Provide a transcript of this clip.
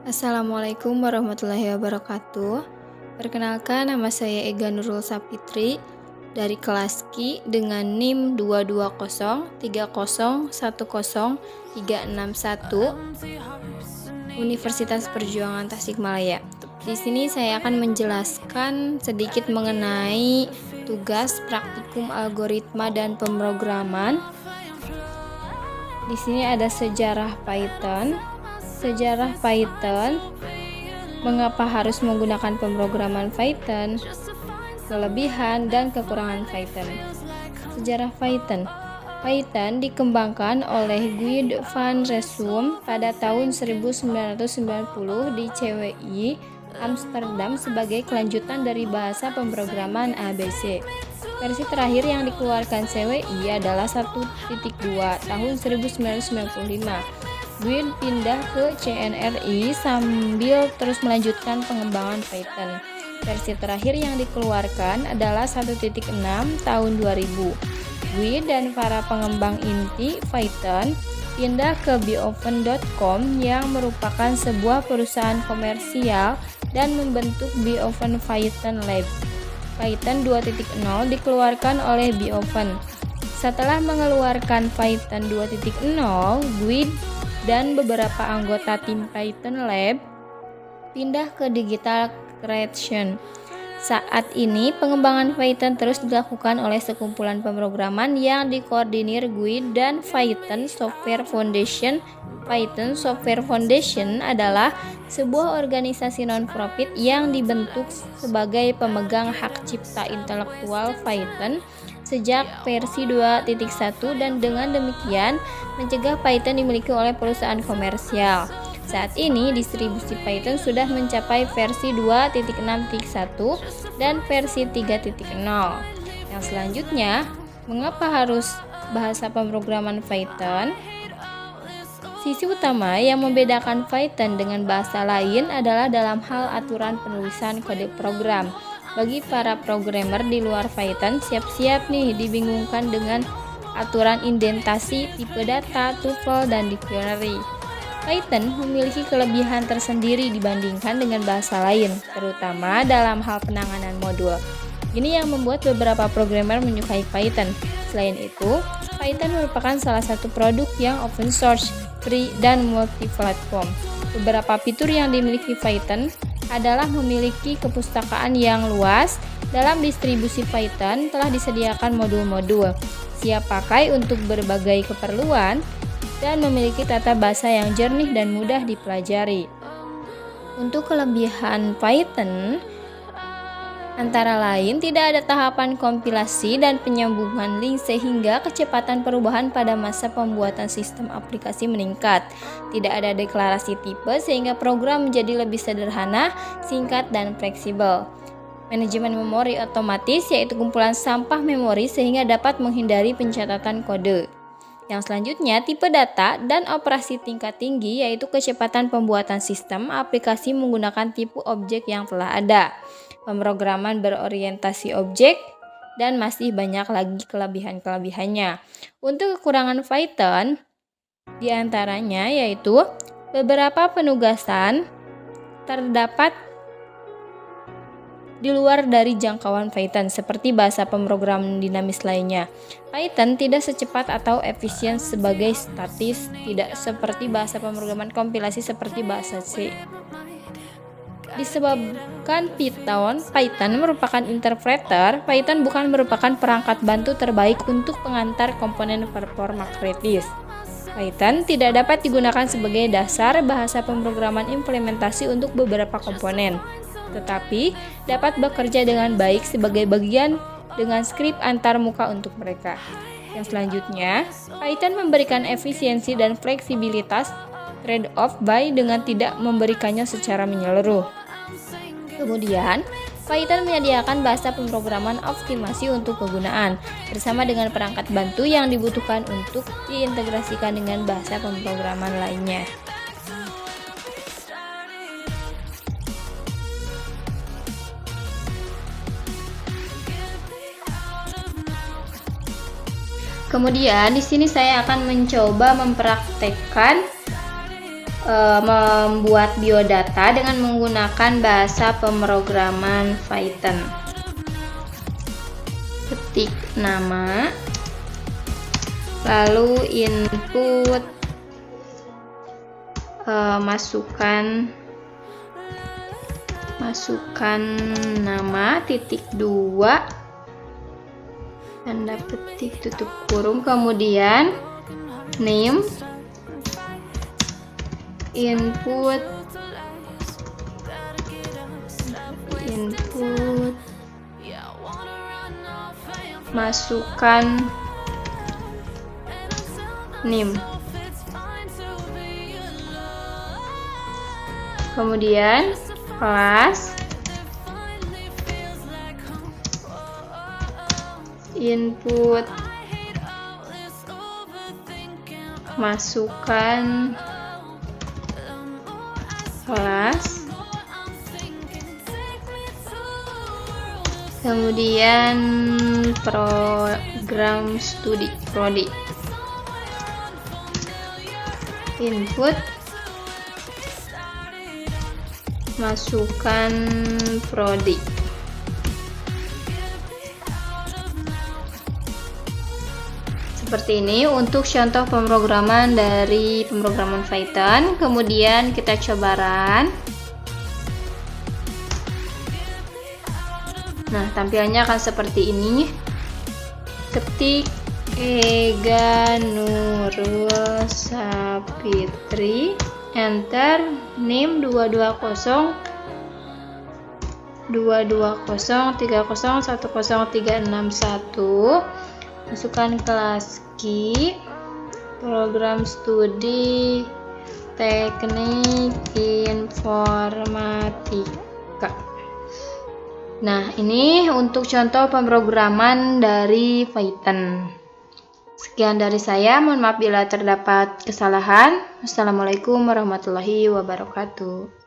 Assalamualaikum warahmatullahi wabarakatuh. Perkenalkan, nama saya Ega Nurul Sapitri dari kelas Ki dengan NIM 22030103661 Universitas Perjuangan Tasikmalaya. Di sini saya akan menjelaskan sedikit mengenai tugas praktikum algoritma dan pemrograman. Di sini ada sejarah Python. Sejarah Python, mengapa harus menggunakan pemrograman Python, kelebihan dan kekurangan Python. Sejarah Python. Python dikembangkan oleh Guido van Rossum pada tahun 1990 di CWI Amsterdam sebagai kelanjutan dari bahasa pemrograman ABC. Versi terakhir yang dikeluarkan CWI adalah 1.2 tahun 1995. Guido pindah ke CNRI sambil terus melanjutkan pengembangan Python. Versi terakhir yang dikeluarkan adalah 1.6 tahun 2000. Guido dan para pengembang inti Python pindah ke beopen.com yang merupakan sebuah perusahaan komersial dan membentuk beopen Python Lab. Python 2.0 dikeluarkan oleh beopen. Setelah mengeluarkan Python 2.0, Guido dan beberapa anggota tim Python Lab pindah ke Digital Creation. Saat ini pengembangan Python terus dilakukan oleh sekumpulan pemrograman yang dikoordinir Guido dan Python Software Foundation. Python Software Foundation adalah sebuah organisasi non-profit yang dibentuk sebagai pemegang hak cipta intelektual Python sejak versi 2.1 dan dengan demikian mencegah Python dimiliki oleh perusahaan komersial. Saat ini distribusi Python sudah mencapai versi 2.6.1 dan versi 3.0. Yang selanjutnya, mengapa harus bahasa pemrograman Python? Sisi utama yang membedakan Python dengan bahasa lain adalah dalam hal aturan penulisan kode program. Bagi para programmer di luar Python, siap-siap nih dibingungkan dengan aturan indentasi, tipe data, tuple, dan dictionary. Python memiliki kelebihan tersendiri dibandingkan dengan bahasa lain, terutama dalam hal penanganan modul. Ini yang membuat beberapa programmer menyukai Python. Selain itu, Python merupakan salah satu produk yang open source, free, dan multi-platform. Beberapa fitur yang dimiliki Python adalah memiliki kepustakaan yang luas. Dalam distribusi Python telah disediakan modul-modul siap pakai untuk berbagai keperluan dan memiliki tata bahasa yang jernih dan mudah dipelajari. Untuk kelebihan Python antara lain, tidak ada tahapan kompilasi dan penyambungan link sehingga kecepatan perubahan pada masa pembuatan sistem aplikasi meningkat. Tidak ada deklarasi tipe sehingga program menjadi lebih sederhana, singkat, dan fleksibel. Manajemen memori otomatis yaitu kumpulan sampah memori sehingga dapat menghindari pencatatan kode. Yang selanjutnya, tipe data dan operasi tingkat tinggi yaitu kecepatan pembuatan sistem aplikasi menggunakan tipe objek yang telah ada. Pemrograman berorientasi objek, dan masih banyak lagi kelebihan-kelebihannya. Untuk kekurangan Python, diantaranya yaitu beberapa penugasan terdapat di luar dari jangkauan Python, seperti bahasa pemrograman dinamis lainnya. Python tidak secepat atau efisien sebagai statis, tidak seperti bahasa pemrograman kompilasi seperti bahasa C. Disebabkan Python merupakan interpreter, Python bukan merupakan perangkat bantu terbaik untuk pengantar komponen performa kritis. Python tidak dapat digunakan sebagai dasar bahasa pemrograman implementasi untuk beberapa komponen, tetapi dapat bekerja dengan baik sebagai bagian dengan skrip antarmuka untuk mereka. Yang selanjutnya, Python memberikan efisiensi dan fleksibilitas trade-off by dengan tidak memberikannya secara menyeluruh. Kemudian, Python menyediakan bahasa pemrograman optimasi untuk kegunaan, bersama dengan perangkat bantu yang dibutuhkan untuk diintegrasikan dengan bahasa pemrograman lainnya. Kemudian di sini saya akan mencoba mempraktekkan membuat biodata dengan menggunakan bahasa pemrograman Python. Ketik nama, lalu input, masukkan nama, titik 2, tanda petik, tutup kurung, kemudian name, input, masukkan name, kemudian kelas, input, masukkan kelas, kemudian program studi prodi, input, masukkan prodi. Seperti ini untuk contoh pemrograman dari pemrograman Python. Kemudian kita coba run. Nah, tampilannya akan seperti ini. Ketik Ega Nurul Sapitri, enter, name 2203010310361, masukkan kelas key, program studi teknik informatika. Nah, ini untuk contoh pemrograman dari Python. Sekian dari saya, mohon maaf bila terdapat kesalahan. Wassalamualaikum warahmatullahi wabarakatuh.